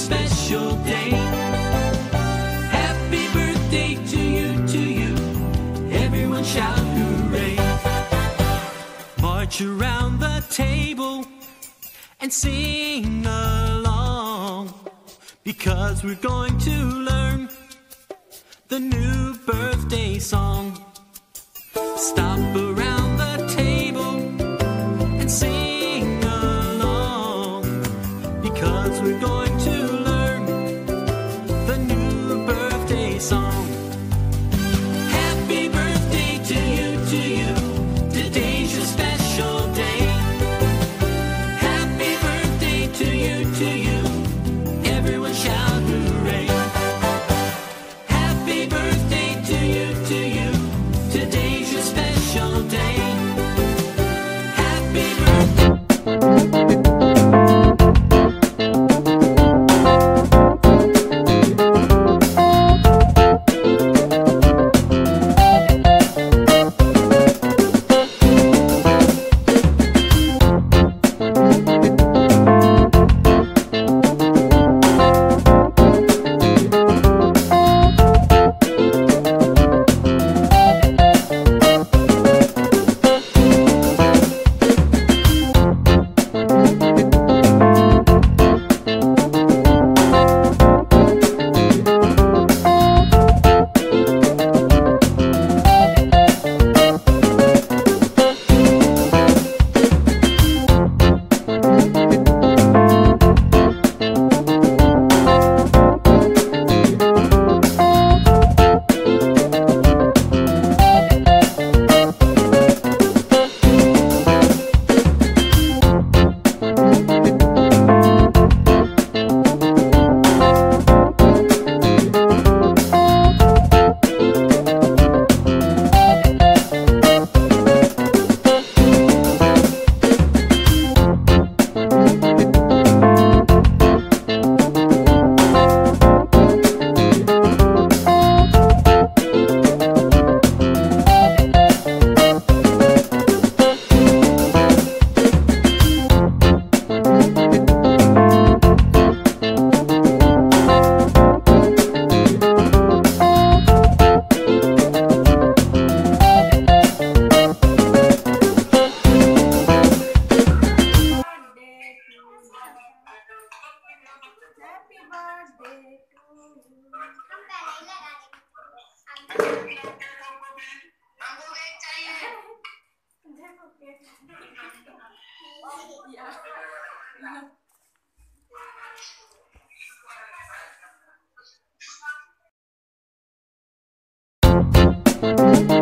special day. Happy birthday to you. Everyone shout hooray. March around the table and sing along, because we're going to learn the new birthday song. Stop around the table and sing along, because we're going to learn the new birthday song. Happy birthday to you. Today's your special day. Happy birthday to you. Everyone shout hooray. Happy birthday to you. Today's your special day. Happy birthday. Yeah.